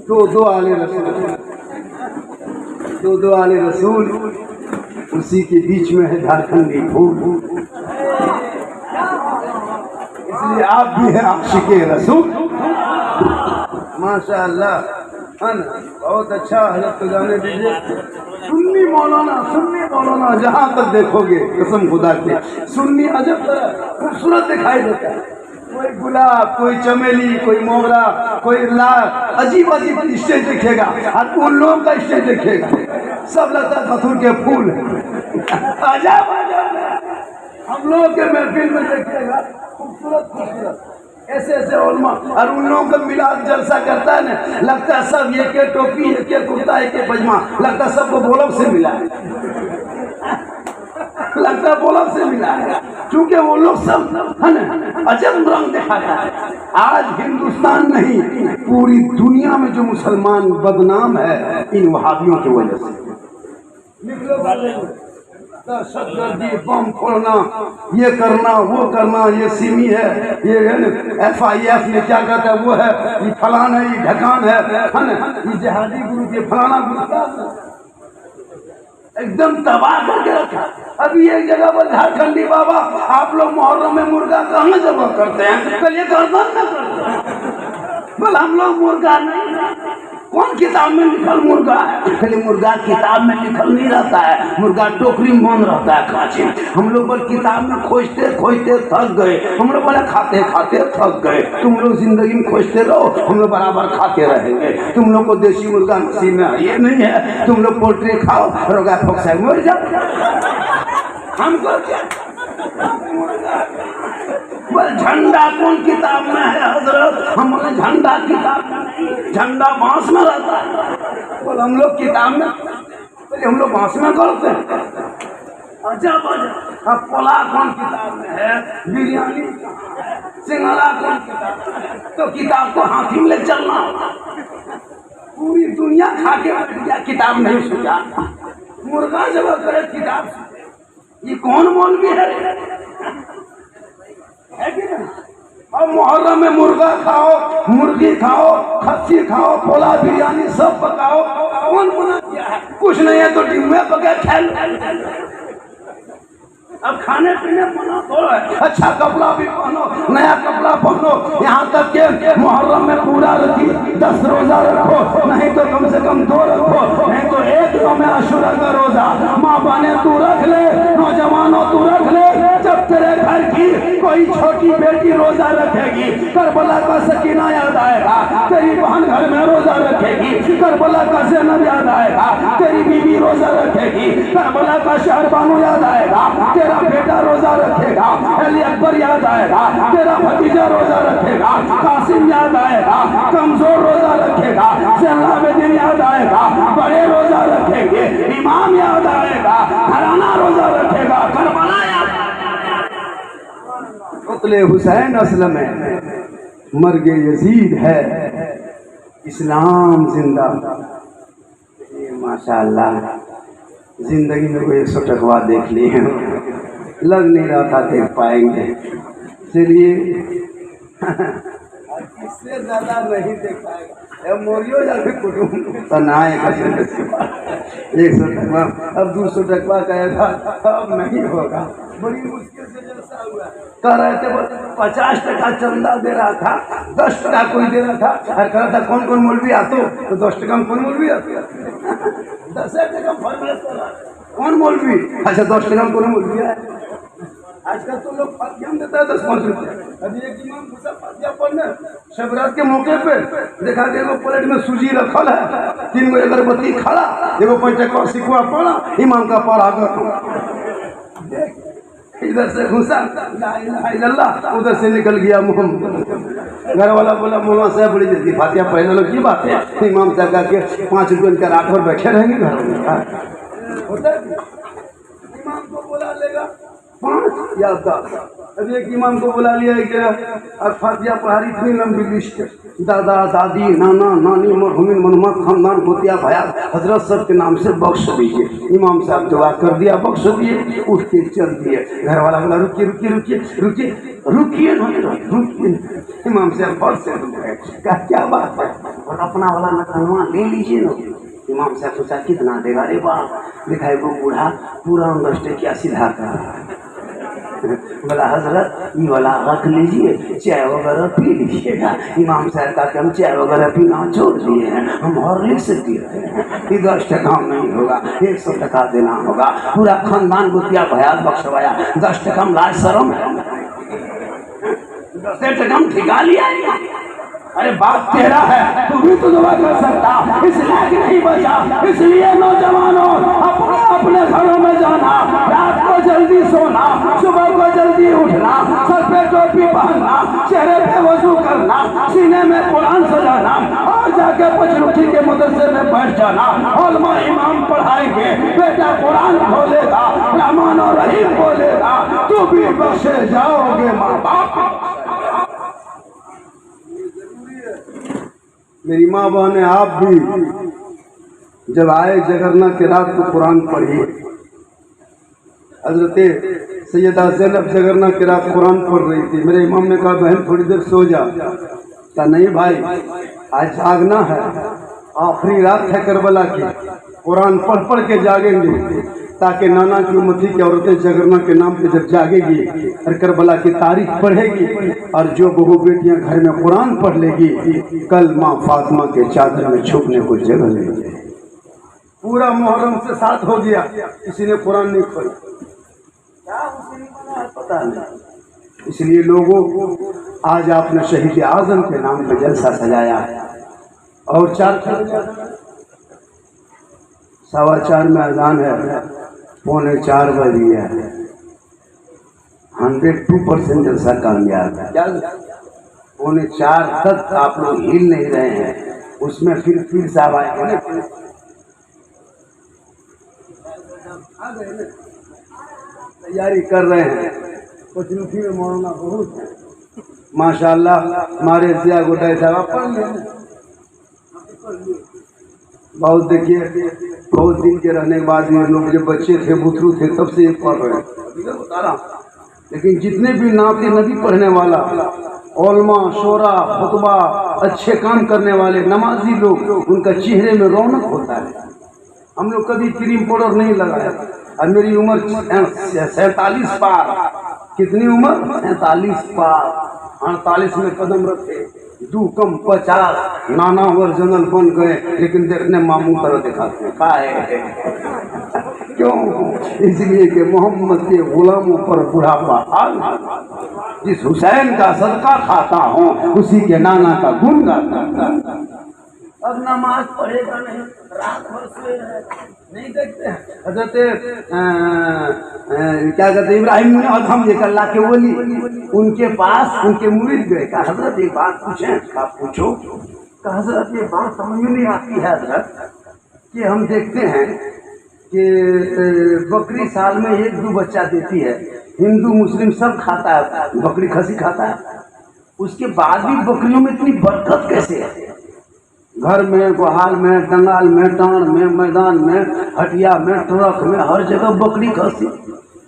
दो आले रसूल, दो आले रसूल, उसी के बीच में है झारखंडी फूल, इसलिए आप भी है आशिके रसूल। माशाल्लाह है ना, बहुत अच्छा। हजरत को जाने दीजिए। सुन्नी मौलाना जहाँ तक देखोगे कसम खुदा के सुन्नी अजब खूबसूरत दिखाई देता है। कोई गुलाब, कोई चमेली, कोई मोगरा, कोई लाल, अजीब अजीब स्टेज दिखेगा और उन लोगों का स्टेज दिखेगा सब लगता है कथूर के फूल। अजब हम लोग के महफिल में देखिएगा खूबसूरत ऐसे ऐसे उलमा, और उन लोगों का मिलाद जलसा करता है ना, लगता है सब एक एक टोपी, एक एक कुर्ता, एक एक पजामा, लगता है सबको बोलब से मिला है, लगता है बोलब से मिला है, क्योंकि वो लोग सब है ना अजब रंग दिखाता है। आज हिंदुस्तान नहीं पूरी दुनिया में जो मुसलमान बदनाम है इन वहाबियों की वजह से। दहशतगर्दी, बम फोड़ना, ये करना, वो करना, ये सिमी है, ये FIF ने क्या कहता है, वो है, ये फलान है, ये ढकान है ना, ये जिहादी ग्रुप, ये फलाना ग्रुप एकदम तबाह करके रखा। अभी एक जगह पर झारखंडी बाबा, आप लोग मुहर्रम में मुर्गा कहाँ जमा करते हैं? कल ये गर्दन न करते हैं। बोल हम लोग मुर्गा नहीं, कौन किताब में लिखल मुर्गा है? खाली मुर्गा किताब में लिखल नहीं रहता है, मुर्गा टोकरी में बंद रहता है खांची। हम लोग बल किताब में खोजते खोजते थक गए, हम लोग बड़ा खाते खाते थक गए। तुम लोग जिंदगी में खोजते रहो, हम लोग बराबर खाते रहेंगे। तुम लोग को देसी मुर्गा नसीब में ये नहीं है, तुम लोग पोल्ट्री खाओ, रोगा फोक्सा मर जाओ। हमको क्या बोल झंडा कौन किताब में है हजरत? हम बोले झंडा किताब में नहीं, झंडा बांस में रहता है। बोल हम लोग किताब में, बोले हम लोग बांस में करते हैं। अजब अब पोला कौन किताब में है, बिरयानी सिंघाड़ा कौन किताब में है? तो किताब को हाथी में ले चलना, पूरी दुनिया खा के किताब नहीं सूझा। मुर्गा जब करे किताब, ये कौन मौलवी है कि नहीं? और मुहर्रम में मुर्गा खाओ, मुर्गी खाओ, खस्सी खाओ, पोला बिरयानी सब पकाओ, कौन बना दिया है? कुछ नहीं है तो डिब्बे पका खेल। अब खाने पीने मना थोड़ा है, अच्छा कपड़ा भी पहनो, नया कपड़ा पहनो, यहाँ तक के मुहर्रम में पूरा रखी 10 रोजा रखो, नहीं तो कम से कम 2 रखो, नहीं तो 1 में आशुरा का रोजा। माँ बहने तू रख ले, नौजवानों तू रख ले, जब तेरे घर की कोई छोटी बेटी रोजा रखेगी, करबला का सकीना याद आएगा, तेरी बहन घर में रोजा रखेगी, करबला का ज़ैनब याद आएगा, तेरी बीवी रोजा रखेगी, करबला का शहरबानू याद आएगा, तेरा बेटा रोजा रखेगा, अली अकबर याद आएगा, तेरा भतीजा रोजा रखेगा, कासिम याद आएगा, कमजोर रोजा रखेगा, जलालुद्दीन याद आएगा, बड़े रोजा रखेंगे, इमाम याद आएगा, घराना रोजा रखेगा, करबला याद आएगा। कत्ले हुसैन असलम है, मर्गे यजीद है, इस्लाम जिंदा। माशाअल्लाह जिंदगी में कोई 100 टकवा देख लिए, लग नहीं रहा था देख पाएंगे। चलिए इससे ज्यादा नहीं देख पाएगा, मोरियो जाके तनाए 100 टकवा, अब 200 टकवा कहेगा, अब नहीं होगा। बड़ी मुश्किल से जलसा हुआ, कह रहे थे 50 टका चंदा दे रहा था, 10 टका कोई दे रहा था, और कह रहा था कौन कौन मौलवी आते हो, तो 10 टका में कौन मौलवी आते, 10 टका कौन मौलवी, अच्छा 10 टका में कौन मौलवी है। आजकल तो लोग फातिया में देता है 10-5 रुपये। अभी एक इमाम घुसा फातिया पढ़ने, शबरात के मौके पे देखा कि एगो प्लेट में सूजी रखल है, 3 गो अगरबत्ती खड़ा, एगो 5 टका सिकुआ पड़ा, इमाम का पढ़ा इधर से घुसा, ला इलाहा इल्लल्लाह, उधर से निकल गया मोहम्मद। घर वाला बोला मौलाना साहब बड़ी जल्दी फातिहा पढ़ने लो, की बात है? इमाम साहब का के 5 रुपये का रात भर बैठे रहेंगे घर में, होता है इमाम को बुला लेगा 5 या 10। अब एक इमाम को बुला लिया कि और फातिहा पढ़ारी, इतनी लंबी लिस्ट, दादा दादी नाना नानी मरहुमीन मनमत खानदान होतिया भया हजरत सब के नाम से बख्श दीजिए। इमाम साहब दुआ कर दिया, बख्श दिए, उठ के चल दिए। घर वाला बोला रुकिए रुकिए रुकिए रुकिए रुकिए रुकिए। इमाम साहब बहुत से क्या बात है? और अपना वाला नकलवा ले लीजिए ना। इमाम साहब सोचा कितना देगा? अरे वाह, देखा वो बूढ़ा पूरा 10 टकिया सीधा कर रहा है। बोला हजरत ये वाला रख लीजिए, चाय वगैरह पी लीजिएगा। इमाम साहब का कि हम चाय वगैरह पीना छोड़ दिए हैं, हम हॉर्लिक्स से पी रहे हैं। ये 10 टका नहीं होगा, 100 टका देना होगा। पूरा खानदान गुतिया भयात बख्शवाया, 10 टका में लाज शर्म है, 10 टका में ठिका लिया। अरे बात तेरा है, तू भी तो दुआ कर सकता, इसलिए नहीं बचा। इसलिए नौजवानों अपने अपने घरों में जाना, रात को जल्दी सोना, सुबह को जल्दी उठना, सर पे टोपी पहनना, चेहरे पे वजू करना, सीने में कुरान सजाना और जाके पचरुखी के मदरसे में बैठ जाना। उलमा इमाम पढ़ाएंगे, बेटा कुरान खोलेगा, रहमान और रहीम बोलेगा, तू भी बख्शे जाओगे माँ बाप। मेरी माँ बहन आप भी जब आए जगरना के रात को कुरान पढ़िए। हजरत सैयदा ज़ैनब जगरना के रात कुरान पढ़ रही थी। मेरे इमाम ने कहा बहन थोड़ी देर सो जा। कहा नहीं भाई, आज जागना है, आखिरी रात है करबला की, कुरान पढ़ पढ़ के जागेंगे ताकि नाना की उम्मती की औरतें जगरना के नाम पे जब जागेगी और करबला की तारीख पढ़ेगी और जो बहू बेटियां घर में कुरान पढ़ लेगी, कल माँ फातिमा के चादर में छुपने को जगह लेंगे। पूरा मुहर्रम से 7 हो गया, किसी ने कुरान नहीं पढ़ा, क्या उसे नहीं पता है पता नहीं। इसलिए लोगों को आज आपने शहीद आजम के नाम पे जलसा सजाया है। और 4:15 में अजान है, 3:45 बज गया है। 102% जलसा कामयाब है। 3:45 तक आप लोग हिल नहीं रहे हैं, उसमें फिर साहब आए तैयारी कर रहे हैं। पचरुखी में मौलाना बहुत है माशाल्लाह। हमारे जिया गोटाई साहब पढ़ लें बहुत। देखिए बहुत दिन के रहने के बाद ये लोग जब बच्चे थे बुतरू थे तब से ये पढ़ रहे हैं, बता रहा हूँ। लेकिन जितने भी नाते नबी पढ़ने वाला, उलमा, शोरा, खुतबा, अच्छे काम करने वाले नमाजी लोग, उनका चेहरे में रौनक होता है। हम लोग कभी क्रीम पाउडर नहीं लगाया और मेरी उम्र 47 पार। कितनी उम्र? 47 पार। 48 में कदम रखे, 2 कम 50, नाना ओरिजिनल बन गए, लेकिन देखने मामू तरह दिखाते हैं। का है क्यों? इसलिए कि मोहम्मद के गुलामों पर बुढ़ापा हाल। जिस हुसैन का सदका खाता हूँ उसी के नाना का गुण गाता। अब नमाज पढ़ेगा नहीं, रात भर सोए नहीं देखते। हजरत क्या कहते इब्राहिम ने अधम ये अल्लाह के वली, उनके पास उनके मुरीद गए। कहा हजरत एक बात पूछें? कहा पूछो। कहा हजरत ये बात समझ में नहीं आती है हजरत कि हम देखते हैं कि बकरी साल में 1-2 बच्चा देती है, हिंदू मुस्लिम सब खाता है, बकरी खसी खाता है, उसके बाद भी बकरियों में इतनी बरकत कैसे है? घर में, गुहाल में, डंगाल में, टाण में, मैदान में, हटिया में, ट्रक में, हर जगह बकरी खसी।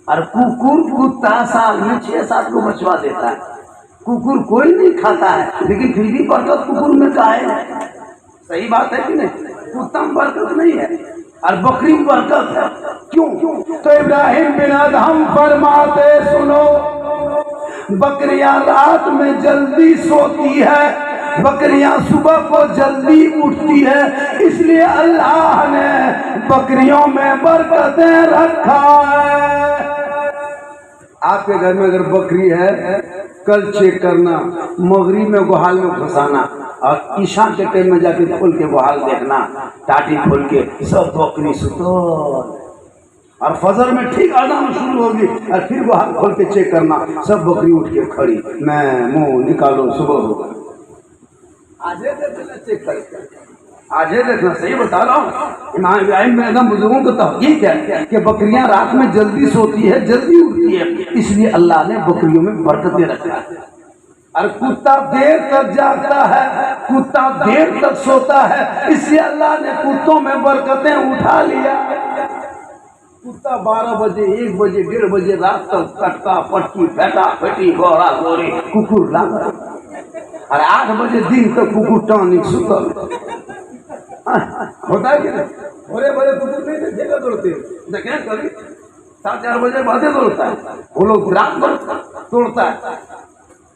और कुत्ता साल में 6-7 को बचवा देता है। कुकुर कोई नहीं खाता है, लेकिन फिर भी बरकत कुकुर में का है। सही बात है कि नहीं? कुत्ता में बरकत नहीं है और बकरी में बरकत है। क्यों? तो इब्राहिम बिन अदहम फरमाते सुनो, बकरियां रात में जल्दी सोती है, बकरियां सुबह को जल्दी उठती है, इसलिए अल्लाह ने बकरियों में बरकतें रखा है। आपके घर में अगर बकरी है, कल चेक करना, मगरिब में गुहाल में घुसाना और ईशा के टाइम में जाके खोल के गुहाल देखना, टाटी खोल के सब बकरी सुतो। और फजर में ठीक अजान शुरू होगी और फिर वो हाथ खोल के चेक करना, सब बकरी उठ के खड़ी, मैं मुंह निकालो, सुबह होगा। आजे देखना, चेक करके आजे देखना, सही बता रहा हूँ। इमाम इब्राहिम में एकदम बुजुर्गों को तहकीक है कि बकरियां रात में जल्दी सोती है, जल्दी उठती है, इसलिए अल्लाह ने बकरियों में बरकतें रखा है। और कुत्ता देर तक जागता है, कुत्ता देर तक सोता है, इसलिए अल्लाह ने कुत्तों में बरकतें उठा लिया। कुत्ता 12 बजे, 1 बजे, 1:30 बजे रात तक कटका पटकी, बेटा बेटी, घोड़ा घोड़ी, कुकुर लागा, और 8 बजे दिन तक कुकुर टानिक सुतल। होता है कि नहीं? भोरे भोरे कुकुर नहीं देखेगा, दौड़ते देखें कभी 7-4 बजे बातें दौड़ता है, वो लोग रात भर तोड़ता है।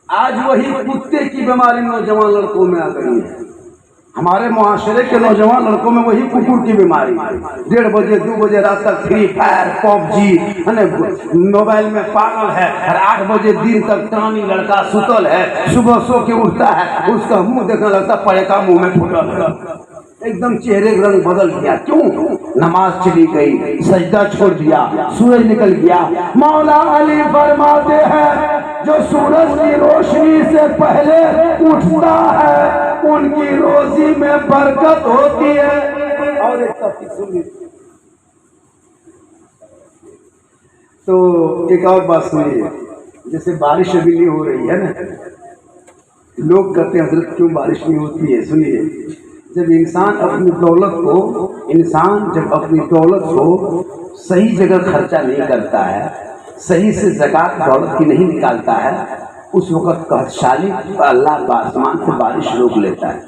आज वही कुत्ते की बीमारी नौजवान लड़कों में आ गई है। हमारे मुआशरे के नौजवान लड़कों में वही कुकुर की बीमारी, 1:30 बजे 2 बजे रात तक फ्री फायर, पबजी, मोबाइल में पागल है, और 8 बजे दिन तक टानी लड़का सुतल है, सुबह सो के उठता है, उसका मुंह देखने लगता पड़े का मुंह में फूटल है, एकदम चेहरे का रंग बदल गया। क्यों? नमाज चली गई, सजदा छोड़ दिया, सूरज निकल गया। मौला अली फरमाते हैं जो सूरज की रोशनी से पहले उठता है उनकी रोजी में बरकत होती है। और एक तफसीर सुनिए, तो एक और बात सुनिए, जैसे बारिश अभी नहीं हो रही है ना, लोग कहते हैं हजरत क्यों बारिश नहीं होती है। सुनिए, जब इंसान अपनी दौलत को सही जगह खर्चा नहीं करता है, सही से ज़कात दौलत की नहीं निकालता है, उस वक़्त कहतशाली अल्लाह आसमान से बारिश रोक लेता है।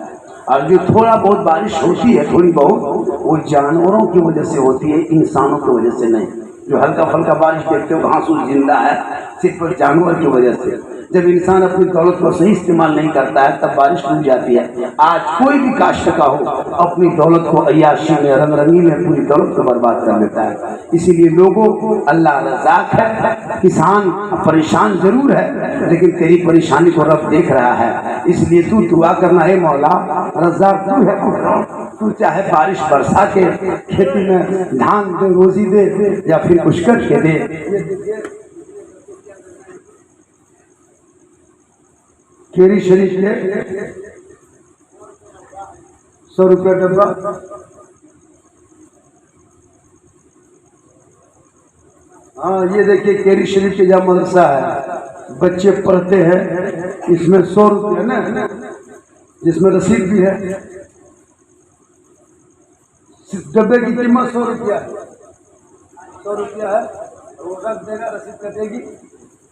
और जो थोड़ा बहुत बारिश होती है, थोड़ी बहुत, वो जानवरों की वजह से होती है, इंसानों की वजह से नहीं। जो हल्का फल्का बारिश देखते हो घास फूस जिंदा है, सिर्फ जानवर की वजह से। जब इंसान अपनी दौलत को सही इस्तेमाल नहीं करता है तब बारिश रुक जाती है। आज कोई भी काश्त का हो अपनी दौलत को अय्याशी में, रंगरंगी में पूरी दौलत को बर्बाद कर देता है। इसीलिए लोगों को अल्लाह रज़ाक है, किसान परेशान जरूर है लेकिन तेरी परेशानी को रब देख रहा है, इसलिए तू दुआ करना है, मौला रज़ाक तू है, तू चाहे बारिश बरसा के खेती में धान दे, रोजी दे, या फिर कुछ करके दे। केरी शरीफ के 100 रुपया डब्बा, हाँ ये देखिए केरी शरीफ के जहाँ मदरसा है, बच्चे पढ़ते हैं, इसमें 100 रुपया ना, जिसमें रसीद भी है। डब्बे की कीमत 100 रुपया, 100 रुपया है, वो रख देगा, रसीद कटेगी,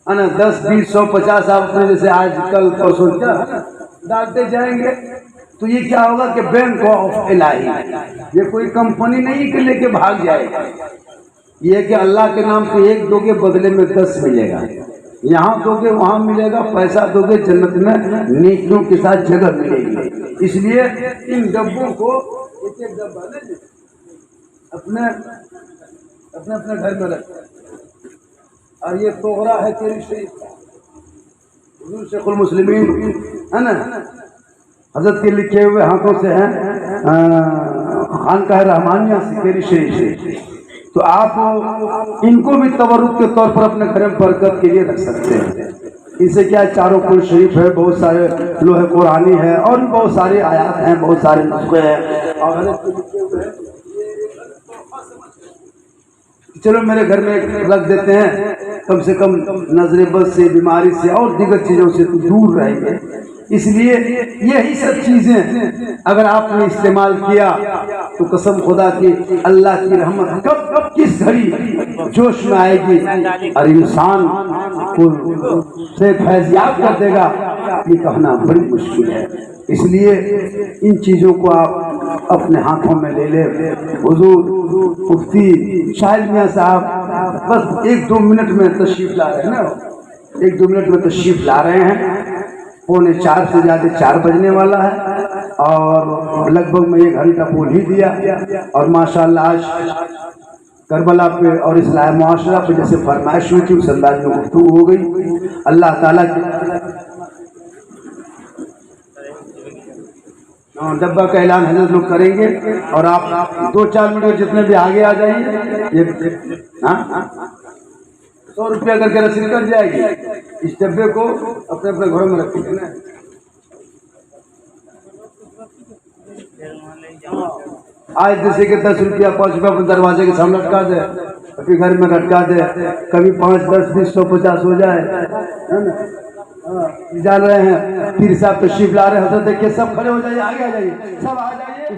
है ना। 10, 20, 100, 50 आप अपने जैसे आज कल परसों क्या डालते जाएंगे, तो ये क्या होगा कि बैंक ऑफ इलाही, ये कोई कंपनी नहीं कि लेके भाग जाएगा। ये कि अल्लाह के नाम पे 1 दोगे बदले में 10 मिलेगा, यहाँ दोगे वहाँ मिलेगा, पैसा दोगे जन्नत में नेकियों के साथ जगह मिलेगी। इसलिए इन डब्बों को एक डब्बा ले अपने अपने घर में रखें। और ये तोहरा है केरी शरीफ का, हुजूर शेखुल मुस्लिमीन है ना, हजरत के लिखे हुए हाथों से हैं, खानकाह रहमानिया से केरी शरीफ से। तो आप इनको भी तबरुक के तौर पर अपने घर में बरकत के लिए रख सकते हैं। इनसे क्या है, चारों कुल शरीफ है, बहुत सारे लोहे कुरानी है, और भी बहुत सारे आयात हैं, बहुत सारे नुस्खे हैं, और हजरत के लिखे हुए हैं। चलो मेरे घर में रख देते हैं, कम से कम नजर बद से, बीमारी से और दीगर चीज़ों से तो दूर रहेंगे। इसलिए यही सब चीज़ें अगर आपने इस्तेमाल किया तो कसम खुदा की अल्लाह की रहमत कब किस घड़ी जोश में आएगी और इंसान को से फैज़याब कर देगा, ये कहना बड़ी मुश्किल है। इसलिए इन चीज़ों को आप अपने हाथों में ले ले। हुजूर मुफ्ती शाहिद मियां साहब बस 1-2 मिनट में तशरीफ ला रहे हैं ना, 1-2 मिनट में तशरीफ ला रहे हैं। 3:45 से ज़्यादा 4 बजने वाला है और लगभग मैं 1 घंटा बोल ही दिया। और माशाअल्लाह आज करबला पे और इस्लाह मुआशरा पे जैसे फरमाइश हुई थी उस अंदाज में गुफ्तगू हो गई। अल्लाह ताला डब्बा का ऐलान हजरत लोग करेंगे और आप 2-4 मिनट जितने भी आगे आ जाइए। ये 100 रुपया करके रसीद कर जाएगी। इस डब्बे को अपने अपने घरों में रखिए ना। आज जैसे कि 10 रुपया 5 रुपया अपने दरवाजे के सामने लटका दे, अपने घर में लटका दे, कभी 5, 10, 20, 100, 50 हो जाए, है ना। जान रहे हैं पीर साहब तशरीफ ला रहे हैं, हजरत देखिए सब खड़े हो जाइए, आगे आ जाइए, सब आ जाइए।